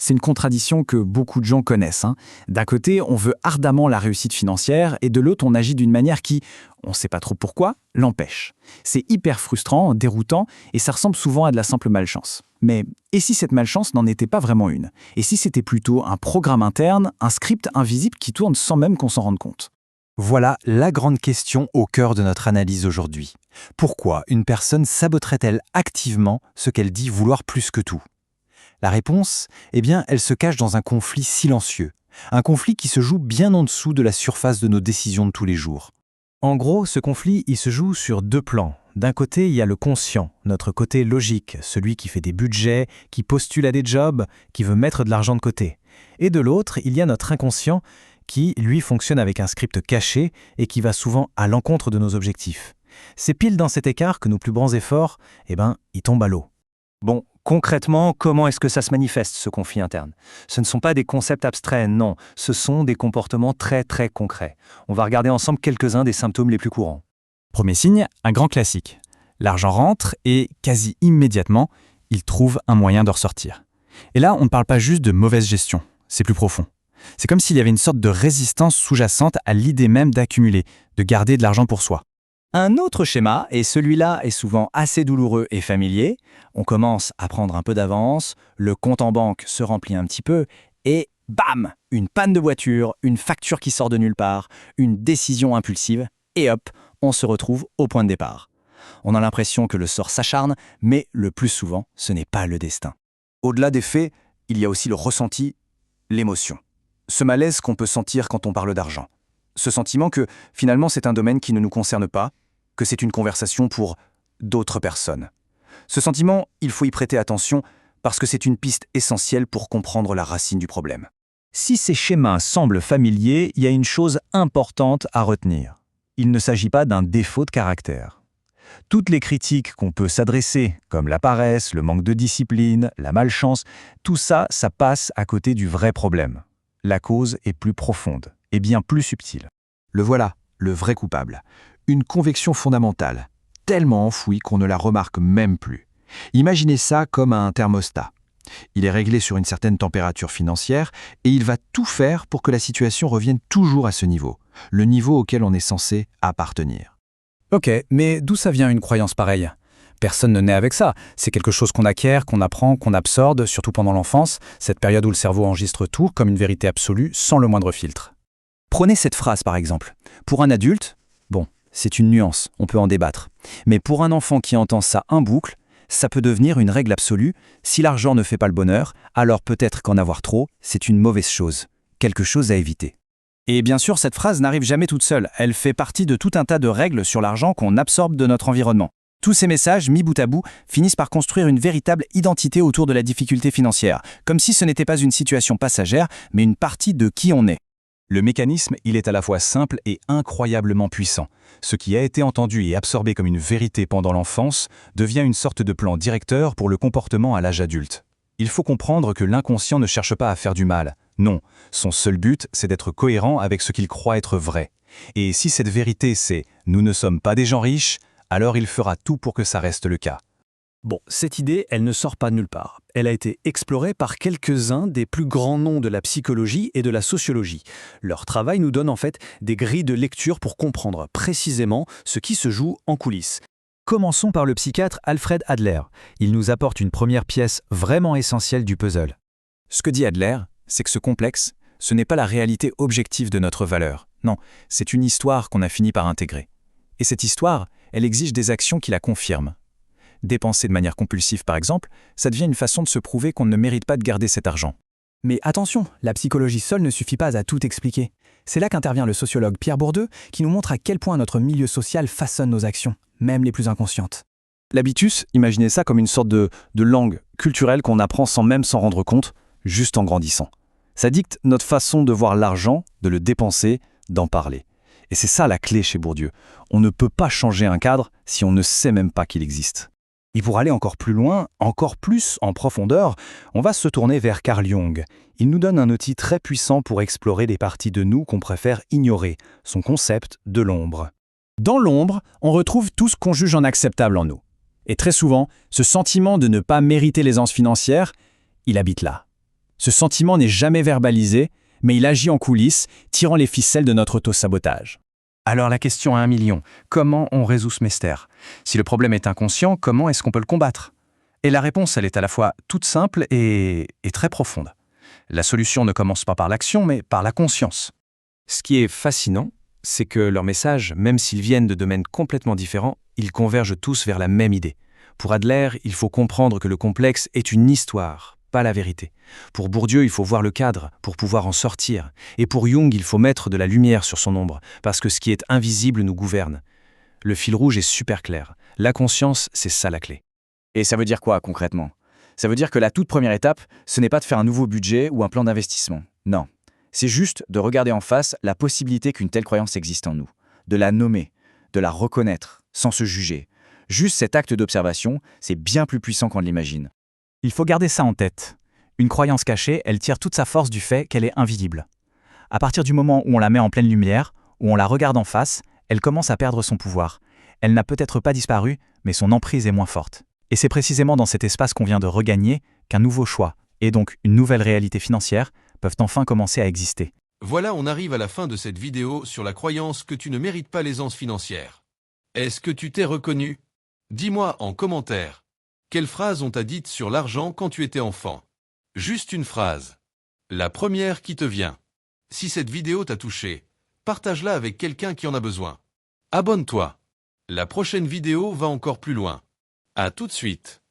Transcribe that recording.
C'est une contradiction que beaucoup de gens connaissent, hein. D'un côté, on veut ardemment la réussite financière et de l'autre, on agit d'une manière qui, on ne sait pas trop pourquoi, l'empêche. C'est hyper frustrant, déroutant et ça ressemble souvent à de la simple malchance. Mais et si cette malchance n'en était pas vraiment une? Et si c'était plutôt un programme interne, un script invisible qui tourne sans même qu'on s'en rende compte? Voilà la grande question au cœur de notre analyse aujourd'hui. Pourquoi une personne saboterait-elle activement ce qu'elle dit vouloir plus que tout? La réponse, elle se cache dans un conflit silencieux. Un conflit qui se joue bien en dessous de la surface de nos décisions de tous les jours. En gros, ce conflit, il se joue sur deux plans. D'un côté, il y a le conscient, notre côté logique, celui qui fait des budgets, qui postule à des jobs, qui veut mettre de l'argent de côté. Et de l'autre, il y a notre inconscient, qui, lui, fonctionne avec un script caché et qui va souvent à l'encontre de nos objectifs. C'est pile dans cet écart que nos plus grands efforts, ils tombent à l'eau. Bon, concrètement, comment est-ce que ça se manifeste, ce conflit interne? Ce ne sont pas des concepts abstraits, non, ce sont des comportements très très concrets. On va regarder ensemble quelques-uns des symptômes les plus courants. Premier signe, un grand classique. L'argent rentre et, quasi immédiatement, il trouve un moyen de ressortir. Et là, on ne parle pas juste de mauvaise gestion, c'est plus profond. C'est comme s'il y avait une sorte de résistance sous-jacente à l'idée même d'accumuler, de garder de l'argent pour soi. Un autre schéma, et celui-là est souvent assez douloureux et familier, on commence à prendre un peu d'avance, le compte en banque se remplit un petit peu, et bam, une panne de voiture, une facture qui sort de nulle part, une décision impulsive, et hop, on se retrouve au point de départ. On a l'impression que le sort s'acharne, mais le plus souvent, ce n'est pas le destin. Au-delà des faits, il y a aussi le ressenti, l'émotion. Ce malaise qu'on peut sentir quand on parle d'argent. Ce sentiment que, finalement, c'est un domaine qui ne nous concerne pas, que c'est une conversation pour d'autres personnes. Ce sentiment, il faut y prêter attention parce que c'est une piste essentielle pour comprendre la racine du problème. Si ces schémas semblent familiers, il y a une chose importante à retenir. Il ne s'agit pas d'un défaut de caractère. Toutes les critiques qu'on peut s'adresser, comme la paresse, le manque de discipline, la malchance, tout ça, ça passe à côté du vrai problème. La cause est plus profonde et bien plus subtile. Le voilà, le vrai coupable. Une conviction fondamentale, tellement enfouie qu'on ne la remarque même plus. Imaginez ça comme un thermostat. Il est réglé sur une certaine température financière et il va tout faire pour que la situation revienne toujours à ce niveau, le niveau auquel on est censé appartenir. Ok, mais d'où ça vient une croyance pareille? Personne ne naît avec ça. C'est quelque chose qu'on acquiert, qu'on apprend, qu'on absorbe, surtout pendant l'enfance, cette période où le cerveau enregistre tout comme une vérité absolue, sans le moindre filtre. Prenez cette phrase par exemple. Pour un adulte, c'est une nuance, on peut en débattre. Mais pour un enfant qui entend ça en boucle, ça peut devenir une règle absolue. Si l'argent ne fait pas le bonheur, alors peut-être qu'en avoir trop, c'est une mauvaise chose, quelque chose à éviter. Et bien sûr, cette phrase n'arrive jamais toute seule. Elle fait partie de tout un tas de règles sur l'argent qu'on absorbe de notre environnement. Tous ces messages, mis bout à bout, finissent par construire une véritable identité autour de la difficulté financière, comme si ce n'était pas une situation passagère, mais une partie de qui on est. Le mécanisme, il est à la fois simple et incroyablement puissant. Ce qui a été entendu et absorbé comme une vérité pendant l'enfance devient une sorte de plan directeur pour le comportement à l'âge adulte. Il faut comprendre que l'inconscient ne cherche pas à faire du mal. Non, son seul but, c'est d'être cohérent avec ce qu'il croit être vrai. Et si cette vérité, c'est « nous ne sommes pas des gens riches », alors il fera tout pour que ça reste le cas. Bon, cette idée, elle ne sort pas de nulle part. Elle a été explorée par quelques-uns des plus grands noms de la psychologie et de la sociologie. Leur travail nous donne en fait des grilles de lecture pour comprendre précisément ce qui se joue en coulisses. Commençons par le psychiatre Alfred Adler. Il nous apporte une première pièce vraiment essentielle du puzzle. Ce que dit Adler, c'est que ce complexe, ce n'est pas la réalité objective de notre valeur. Non, c'est une histoire qu'on a fini par intégrer. Et cette histoire, elle exige des actions qui la confirment. Dépenser de manière compulsive, par exemple, ça devient une façon de se prouver qu'on ne mérite pas de garder cet argent. Mais attention, la psychologie seule ne suffit pas à tout expliquer. C'est là qu'intervient le sociologue Pierre Bourdieu, qui nous montre à quel point notre milieu social façonne nos actions, même les plus inconscientes. L'habitus, imaginez ça comme une sorte de langue culturelle qu'on apprend sans même s'en rendre compte, juste en grandissant. Ça dicte notre façon de voir l'argent, de le dépenser, d'en parler. Et c'est ça la clé chez Bourdieu. On ne peut pas changer un cadre si on ne sait même pas qu'il existe. Et pour aller encore plus loin, encore plus en profondeur, on va se tourner vers Carl Jung. Il nous donne un outil très puissant pour explorer des parties de nous qu'on préfère ignorer, son concept de l'ombre. Dans l'ombre, on retrouve tout ce qu'on juge en acceptable en nous. Et très souvent, ce sentiment de ne pas mériter l'aisance financière, il habite là. Ce sentiment n'est jamais verbalisé, mais il agit en coulisses, tirant les ficelles de notre auto-sabotage. Alors la question à 1 million, comment on résout ce mystère? Si le problème est inconscient, comment est-ce qu'on peut le combattre? Et la réponse, elle est à la fois toute simple et très profonde. La solution ne commence pas par l'action, mais par la conscience. Ce qui est fascinant, c'est que leurs messages, même s'ils viennent de domaines complètement différents, ils convergent tous vers la même idée. Pour Adler, il faut comprendre que le complexe est une histoire, pas la vérité. Pour Bourdieu, il faut voir le cadre pour pouvoir en sortir. Et pour Jung, il faut mettre de la lumière sur son ombre, parce que ce qui est invisible nous gouverne. Le fil rouge est super clair. La conscience, c'est ça la clé. Et ça veut dire quoi concrètement? Ça veut dire que la toute première étape, ce n'est pas de faire un nouveau budget ou un plan d'investissement. Non. C'est juste de regarder en face la possibilité qu'une telle croyance existe en nous, de la nommer, de la reconnaître, sans se juger. Juste cet acte d'observation, c'est bien plus puissant qu'on l'imagine. Il faut garder ça en tête. Une croyance cachée, elle tire toute sa force du fait qu'elle est invisible. À partir du moment où on la met en pleine lumière, où on la regarde en face, elle commence à perdre son pouvoir. Elle n'a peut-être pas disparu, mais son emprise est moins forte. Et c'est précisément dans cet espace qu'on vient de regagner qu'un nouveau choix, et donc une nouvelle réalité financière, peuvent enfin commencer à exister. Voilà, on arrive à la fin de cette vidéo sur la croyance que tu ne mérites pas l'aisance financière. Est-ce que tu t'es reconnu? Dis-moi en commentaire. Quelle phrase on t'a dite sur l'argent quand tu étais enfant? Juste une phrase. La première qui te vient. Si cette vidéo t'a touché, partage-la avec quelqu'un qui en a besoin. Abonne-toi. La prochaine vidéo va encore plus loin. À tout de suite.